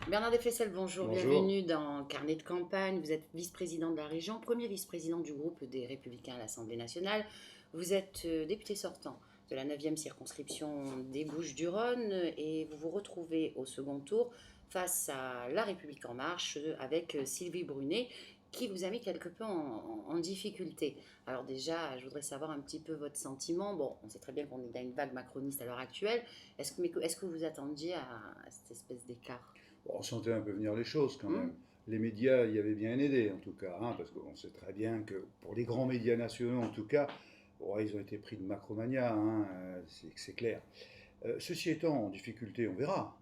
Bernard Defessel, bonjour, Bonjour. bienvenue dans Carnet de campagne. Vous êtes vice-président de la région, premier vice-président du groupe des Républicains à l'Assemblée nationale. Vous êtes député sortant de la 9e circonscription des Bouches-du-Rhône et vous vous retrouvez au second tour face à La République en marche avec Sylvie Brunet qui vous a mis quelque peu en difficulté. Alors déjà, je voudrais savoir un petit peu votre sentiment. Bon, on sait très bien qu'on est dans une vague macroniste à l'heure actuelle. Est-ce que vous attendiez à cette espèce d'écart? Bon, on sentait un peu venir les choses quand Hmm. même. Les médias y avaient bien aidé en tout cas, parce qu'on sait très bien que pour les grands médias nationaux en tout cas, bon, ils ont été pris de macromania, c'est clair. Ceci étant, en difficulté, on verra.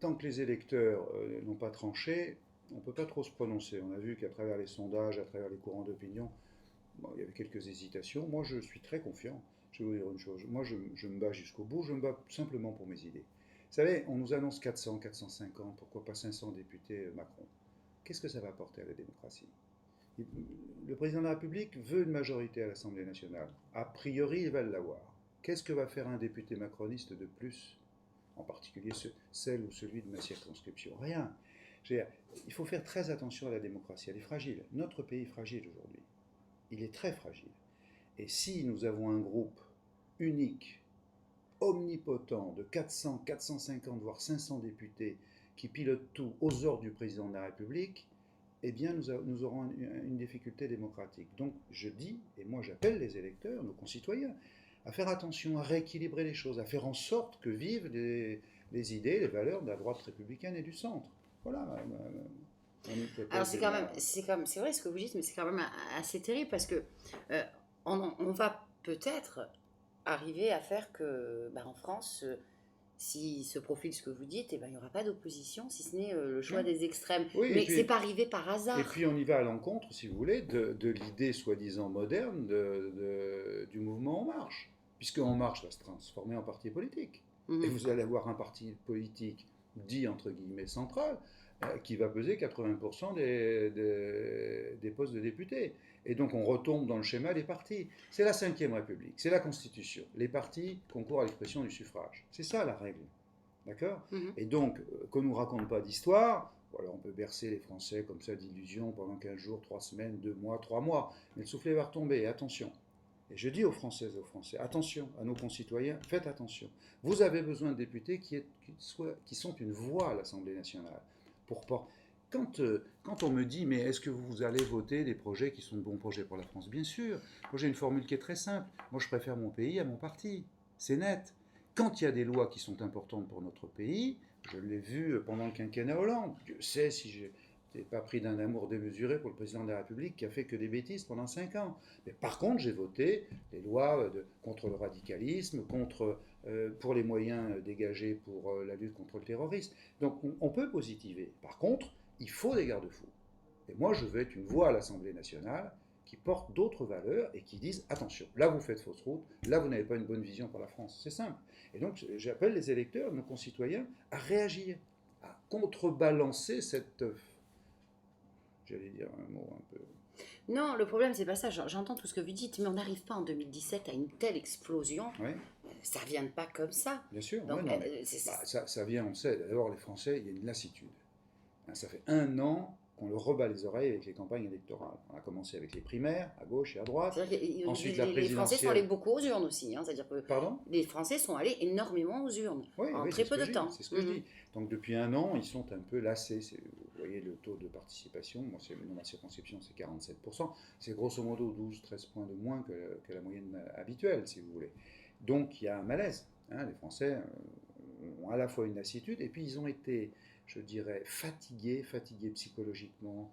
Tant que les électeurs n'ont pas tranché, on ne peut pas trop se prononcer. On a vu qu'à travers les sondages, à travers les courants d'opinion, bon, il y avait quelques hésitations. Moi, je suis très confiant. Je vais vous dire une chose. Moi, je me bats jusqu'au bout. Je me bats simplement pour mes idées. Vous savez, on nous annonce 400, 450, pourquoi pas 500 députés Macron. Qu'est-ce que ça va apporter à la démocratie? Le président de la République veut une majorité à l'Assemblée nationale. A priori, il va l'avoir. Qu'est-ce que va faire un député macroniste de plus? En particulier celle ou celui de ma circonscription. Rien. Il faut faire très attention à la démocratie. Elle est fragile. Notre pays est fragile aujourd'hui. Il est très fragile. Et si nous avons un groupe unique, omnipotent, de 400, 450, voire 500 députés qui pilotent tout aux ordres du président de la République, eh bien nous aurons une difficulté démocratique. Donc je dis, et moi j'appelle les électeurs, nos concitoyens, à faire attention, à rééquilibrer les choses, à faire en sorte que vivent les idées, les valeurs de la droite républicaine et du centre. Voilà mon Alors hypothèse c'est quand même, générale. c'est vrai ce que vous dites, mais c'est quand même assez terrible parce que euh, on va peut-être arriver à faire que, en France, si se profile ce que vous dites, il n'y aura pas d'opposition, si ce n'est le choix Ouais. des extrêmes. Oui, Mais c'est pas arrivé par et hasard. puis on y va à l'encontre, si vous voulez, de l'idée soi-disant moderne du mouvement En Marche. Puisque En Marche va se transformer en parti politique. Et Mhm. vous allez avoir un parti politique dit entre guillemets central qui va peser 80% des postes de députés. Et donc on retombe dans le schéma des partis. C'est la Ve République, c'est la Constitution. Les partis concourent à l'expression du suffrage. C'est ça la règle. D'accord? Mhm. Et donc, qu'on ne nous raconte pas d'histoire, voilà, on peut bercer les Français comme ça d'illusions pendant 15 jours, 3 semaines, 2 mois, 3 mois, mais le soufflet va retomber, et attention. Et je dis aux Françaises et aux Français, attention, à nos concitoyens, faites attention. Vous avez besoin de députés qui sont une voix à l'Assemblée nationale. Pour, quand on me dit, mais est-ce que vous allez voter des projets qui sont de bons projets pour la France? Bien sûr. Moi, j'ai une formule qui est très simple. Moi, je préfère mon pays à mon parti. C'est net. Quand il y a des lois qui sont importantes pour notre pays, je l'ai vu pendant le quinquennat Hollande. Dieu sait si je n'étais pas pris d'un amour démesuré pour le président de la République qui a fait que des bêtises pendant 5 ans. Mais par contre, j'ai voté les lois contre le radicalisme, pour les moyens dégagés pour la lutte contre le terrorisme. Donc on peut positiver. Par contre, il faut des garde-fous. Et moi, je veux être une voix à l'Assemblée nationale qui porte d'autres valeurs et qui disent attention, là vous faites fausse route, là vous n'avez pas une bonne vision pour la France. C'est simple. Et donc j'appelle les électeurs, nos concitoyens, à réagir, à contrebalancer cette, j'allais dire un mot un peu. Non, le problème, c'est pas ça. J'entends tout ce que vous dites, mais on n'arrive pas en 2017 à une telle explosion. Oui, Ça ne vient pas comme ça. bien sûr, ouais, Donc, non, mais ça vient, on sait. D'abord, les Français, il y a une lassitude. Ça fait 1 an qu'on leur rebat les oreilles avec les campagnes électorales. On a commencé avec les primaires, à gauche et à droite. c'est-à-dire que Ensuite, la les Français sont allés présidentielle. beaucoup aux urnes aussi, hein. C'est-à-dire que Pardon? les Français sont allés énormément aux urnes Oui, en oui, très c'est ce peu que de je dis. temps. C'est ce que je Mhm. dis. Donc depuis 1 an, ils sont un peu lassés. Vous voyez le taux de participation. Moi, dans ma circonscription, c'est 47%. C'est grosso modo 12-13 points de moins que la moyenne habituelle, si vous voulez. Donc il y a un malaise. Les Français ont à la fois une lassitude et puis ils ont été, je dirais, fatigués psychologiquement,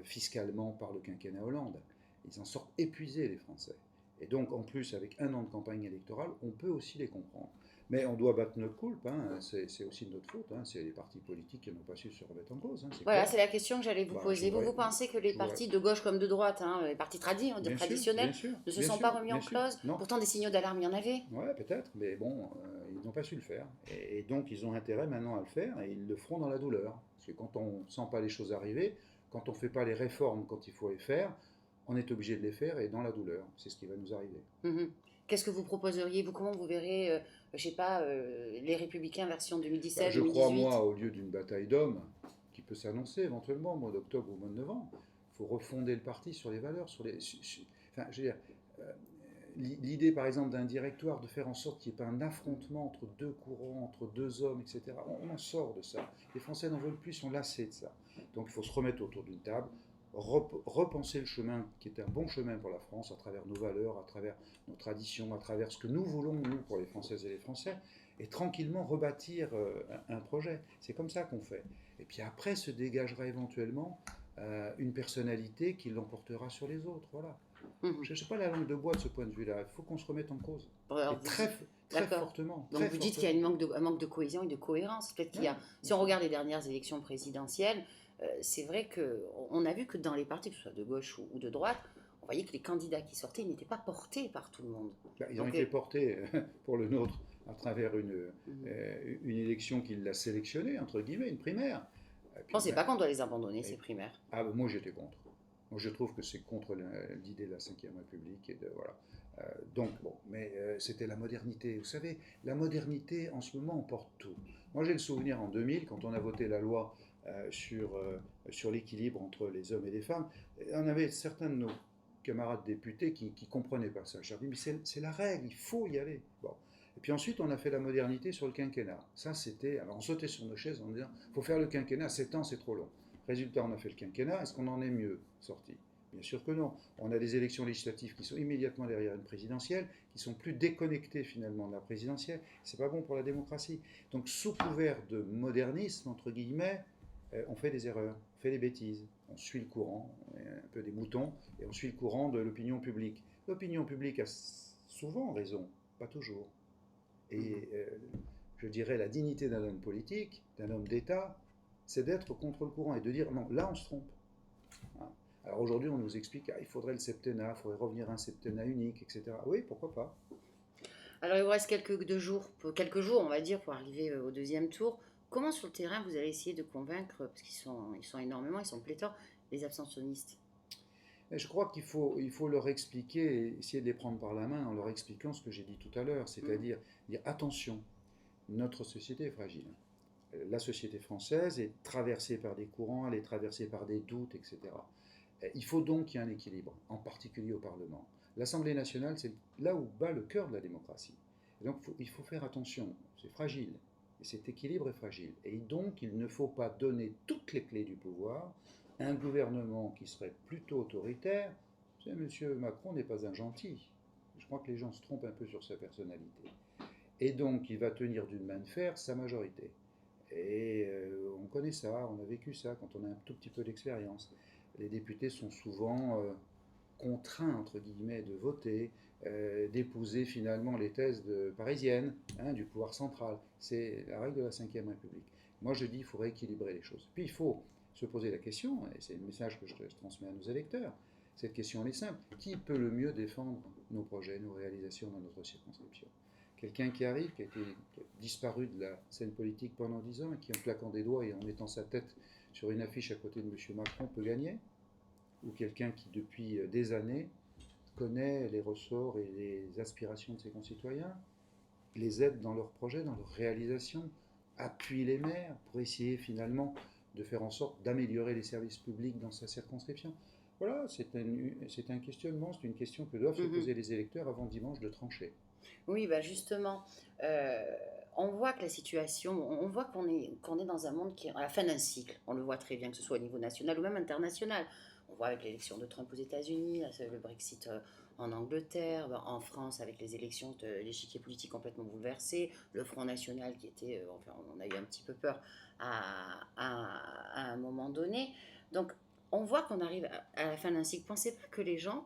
fiscalement par le quinquennat Hollande. Ils en sortent épuisés, les Français. Et donc, en plus, avec 1 an de campagne électorale, on peut aussi les comprendre. Mais on doit battre notre coulpe, c'est aussi de notre faute. C'est les partis politiques qui n'ont pas su se remettre en cause, c'est Voilà, clair. c'est la question que j'allais vous Bah, je poser. Vous, voudrais, vous pensez que les je voudrais, partis de gauche comme de droite, hein, les partis on va dire bien sûr, traditionnels, bien sûr, ne se bien sont pas sûr, remis bien en sûr. cause? Non, Pourtant, des signaux d'alarme, il y en avait. ouais, peut-être, mais bon, ils n'ont pas su le faire. Et donc, ils ont intérêt maintenant à le faire, et ils le feront dans la douleur. Parce que quand on ne sent pas les choses arriver, quand on ne fait pas les réformes quand il faut les faire, on est obligé de les faire, et dans la douleur. C'est ce qui va nous arriver. Mhm. Qu'est-ce que vous proposeriez, vous, comment vous verrez je sais pas, les Républicains version Bah, je crois, 2017-2018. moi, au lieu d'une bataille d'hommes, qui peut s'annoncer éventuellement au mois d'octobre ou au mois de novembre, il faut refonder le parti sur les valeurs, enfin, je veux dire, euh, l'idée, par exemple, d'un directoire, de faire en sorte qu'il n'y ait pas un affrontement entre deux courants, entre deux hommes, etc. On en sort de ça. Les Français n'en veulent plus, sont lassés de ça. Donc il faut se remettre autour d'une table, repenser le chemin qui est un bon chemin pour la France, à travers nos valeurs, à travers nos traditions, à travers ce que nous voulons, nous, pour les Françaises et les Français, et tranquillement rebâtir un projet. C'est comme ça qu'on fait. Et puis après se dégagera éventuellement une personnalité qui l'emportera sur les autres. Voilà. Mhm. Je ne sais pas la langue de bois de ce point de vue-là. Il faut qu'on se remette en cause. Bon, Et alors très d'accord. fortement. Donc Très vous dites qu'il y a fortement. un manque de cohésion et de cohérence. Peut-être qu'il y Ouais, a, si on regarde les dernières élections présidentielles, c'est vrai que on a vu que dans les partis, que ce soit de gauche ou de droite, on voyait que les candidats qui sortaient n'étaient pas portés par tout le monde. bah, ils ont Donc, été portés pour le nôtre à travers mhm. une élection qui l'a sélectionné, entre guillemets, une primaire. Et Je puis, pensais ben, pas qu'on doit les abandonner, ces et- primaires. ah, ben, moi j'étais contre. Moi je trouve que c'est contre l'idée de la Ve République. Voilà. Donc, bon, mais c'était la modernité. Vous savez, la modernité en ce moment emporte tout. Moi j'ai le souvenir en 2000, quand on a voté la loi sur l'équilibre entre les hommes et les femmes, on avait certains de nos camarades députés qui ne comprenaient pas ça. Je leur dis, mais c'est la règle, il faut y aller. Bon. Et puis ensuite, on a fait la modernité sur le quinquennat. Ça, c'était. Alors, on sautait sur nos chaises en disant, il faut faire le quinquennat, 7 ans, c'est trop long. Résultat, on a fait le quinquennat. Est-ce qu'on en est mieux sorti? Bien sûr que non. On a des élections législatives qui sont immédiatement derrière une présidentielle, qui sont plus déconnectées finalement de la présidentielle. C'est pas bon pour la démocratie. Donc, sous couvert de modernisme, entre guillemets, on fait des erreurs, on fait des bêtises. On suit le courant, on est un peu des moutons, et on suit le courant de l'opinion publique. L'opinion publique a souvent raison, pas toujours. Mhm. Et je dirais la dignité d'un homme politique, d'un homme d'État, c'est d'être contre le courant et de dire non, là on se trompe. Hein. Alors aujourd'hui on nous explique il faudrait le septennat, il faudrait revenir à un septennat unique, etc. Oui, pourquoi pas. Alors, il vous reste quelques jours, on va dire, pour arriver au deuxième tour. Comment sur le terrain vous allez essayer de convaincre, parce ils sont énormément, ils sont pléthores, les abstentionnistes? Mais je crois il faut leur expliquer, et essayer de les prendre par la main en leur expliquant ce que j'ai dit tout à l'heure, Mhm. c'est-à-dire dire attention, notre société est fragile. La société française est traversée par des courants, elle est traversée par des doutes, etc. Il faut donc qu'il y ait un équilibre, en particulier au Parlement. L'Assemblée nationale, c'est là où bat le cœur de la démocratie. Et donc il faut faire attention, c'est fragile, et cet équilibre est fragile. Et donc il ne faut pas donner toutes les clés du pouvoir à un gouvernement qui serait plutôt autoritaire. M. Macron n'est pas un gentil. Je crois que les gens se trompent un peu sur sa personnalité. Et donc il va tenir d'une main de fer sa majorité. Et on connaît ça, on a vécu ça quand on a un tout petit peu d'expérience. Les députés sont souvent contraints, entre guillemets, de voter, d'épouser finalement les thèses parisiennes du pouvoir central. C'est la règle de la Ve République. Moi, je dis qu'il faut rééquilibrer les choses. Puis il faut se poser la question, et c'est le message que je transmets à nos électeurs, cette question elle est simple, qui peut le mieux défendre nos projets, nos réalisations dans notre circonscription? Quelqu'un qui arrive, qui a disparu de la scène politique pendant 10 ans et qui, en claquant des doigts et en mettant sa tête sur une affiche à côté de M. Macron, peut gagner? Ou quelqu'un qui, depuis des années, connaît les ressorts et les aspirations de ses concitoyens, les aide dans leurs projets, dans leurs réalisations, appuie les maires pour essayer finalement de faire en sorte d'améliorer les services publics dans sa circonscription? Voilà, c'est un questionnement, c'est une question que doivent se Mhm. poser les électeurs avant dimanche de trancher. Oui, bah justement, euh, on voit que la situation, on voit qu'on est dans un monde qui est à la fin d'un cycle. On le voit très bien, que ce soit au niveau national ou même international. On voit avec l'élection de Trump aux États-Unis, le Brexit en Angleterre, en France avec les élections de l'échiquier politique complètement bouleversé, le Front National qui était, enfin, on a eu un petit peu peur à un moment donné. Donc, on voit qu'on arrive à la fin d'un cycle. Pensez pas que les gens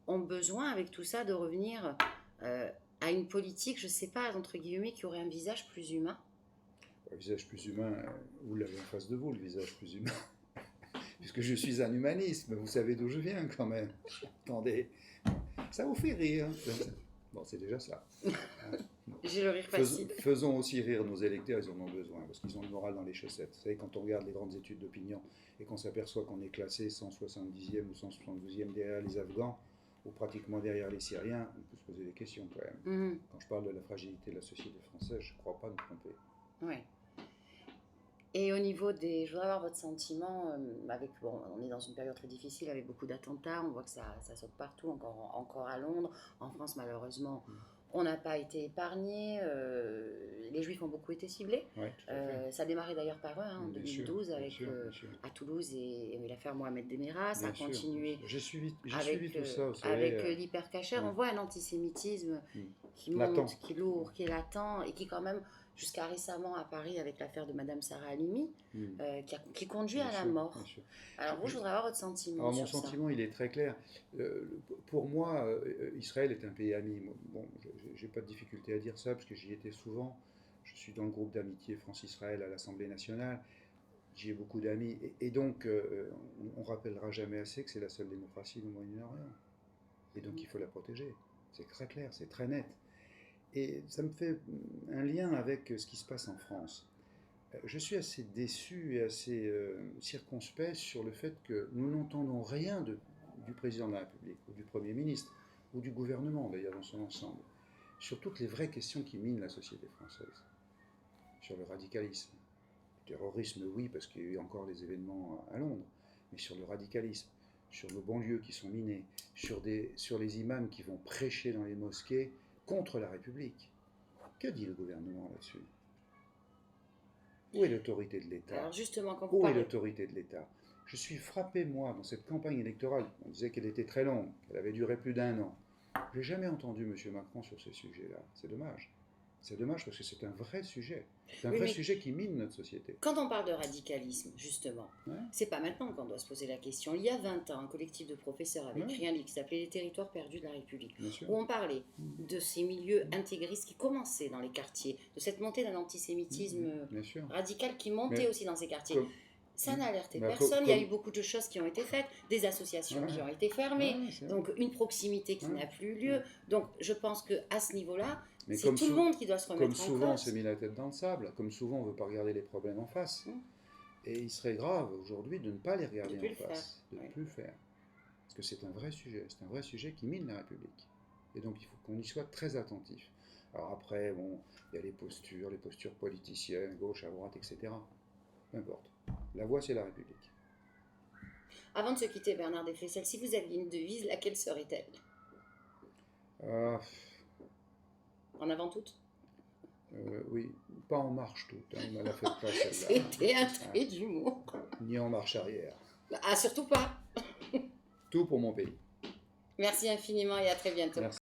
ont besoin, avec tout ça, de revenir euh, à une politique, je ne sais pas, entre guillemets, qui aurait un visage plus humain. Le visage plus humain, vous l'avez en face de vous, le visage plus humain. Puisque je suis un humaniste, mais vous savez d'où je viens quand même. Attendez, ça vous fait rire. Bon, c'est déjà ça. J'ai le rire facile. Faisons aussi rire nos électeurs, ils en ont besoin, parce qu'ils ont le moral dans les chaussettes. Vous savez, quand on regarde les grandes études d'opinion et qu'on s'aperçoit qu'on est classé 170e ou 172e derrière les Afghans, ou pratiquement derrière les Syriens, on peut se poser des questions quand même. Quand je parle de la fragilité de la société française, je ne crois pas me tromper. Oui. Et au niveau des... Je voudrais avoir votre sentiment, on est dans une période très difficile avec beaucoup d'attentats, on voit que ça saute partout, encore à Londres. En France, malheureusement, on n'a pas été épargné. Les Juifs ont beaucoup été ciblés. Ouais, tout à fait. Ça a démarré d'ailleurs par eux, en Bien 2012, sûr, avec bien sûr. à Toulouse et l'affaire Mohamed Demira. Ça a Bien sûr. continué J'ai suivi avec, tout ça, vous savez. avec l'hypercacher. ouais. On voit un antisémitisme qui Latent. monte, qui est lourd, qui est latent et qui quand même, jusqu'à récemment à Paris avec l'affaire de Madame Sarah Halimi, qui conduit Bien à la sûr, mort. bien sûr. Alors vous, je voudrais avoir votre sentiment Alors, mon sur ça. sentiment, il est très clair. Pour moi, Israël est un pays ami. Bon, je n'ai pas de difficulté à dire ça, parce que j'y étais souvent. Je suis dans le groupe d'amitié France-Israël à l'Assemblée nationale. J'y ai beaucoup d'amis. Et donc, on ne rappellera jamais assez que c'est la seule démocratie du Moyen-Orient. Et donc, il faut la protéger. C'est très clair, c'est très net. Et ça me fait un lien avec ce qui se passe en France. Je suis assez déçu et assez circonspect sur le fait que nous n'entendons rien du président de la République, ou du Premier ministre, ou du gouvernement d'ailleurs dans son ensemble, sur toutes les vraies questions qui minent la société française. Sur le radicalisme. Le terrorisme, oui, parce qu'il y a eu encore des événements à Londres, mais sur le radicalisme, sur nos banlieues qui sont minées, sur les imams qui vont prêcher dans les mosquées contre la République. Que dit le gouvernement là-dessus ? Où est l'autorité de l'État ? Alors justement, quand vous Où est parlez... l'autorité de l'État ? Je suis frappé, moi, dans cette campagne électorale, on disait qu'elle était très longue, qu'elle avait duré plus d'1 an. Je n'ai jamais entendu M. Macron sur ces sujets-là. C'est dommage. C'est dommage parce que c'est un vrai sujet. C'est un vrai sujet qui mine notre société. Quand on parle de radicalisme, justement, c'est pas maintenant qu'on doit se poser la question. Il y a 20 ans, un collectif de professeurs avait écrit un livre qui s'appelait Les territoires perdus de la République, où on parlait de ces milieux intégristes qui commençaient dans les quartiers, de cette montée d'un antisémitisme radical qui montait aussi dans ces quartiers. Ça n'a alerté personne. Il y a eu beaucoup de choses qui ont été faites, des associations qui ont été fermées, donc une proximité qui n'a plus lieu. Donc je pense qu'à ce niveau-là, c'est tout le monde qui doit se remettre en cause. Comme souvent, on s'est mis la tête dans le sable. Comme souvent, on ne veut pas regarder les problèmes en face. Et il serait grave aujourd'hui de ne pas les regarder en face, de ne plus le faire. Parce que c'est un vrai sujet. C'est un vrai sujet qui mine la République. Et donc, il faut qu'on y soit très attentif. Alors après, bon, il y a les postures politiciennes, gauche, à droite, etc. Peu importe. La voie, c'est la République. Avant de se quitter, Bernard Deflesselles, si vous aviez une devise, laquelle serait-elle ? En avant toute ? Oui, pas en marche toute. Hein, on l'a fait pas celle-là. C'était un trait d'humour. Ni en marche arrière. Ah, surtout pas. Tout pour mon pays. Merci infiniment et à très bientôt. Merci.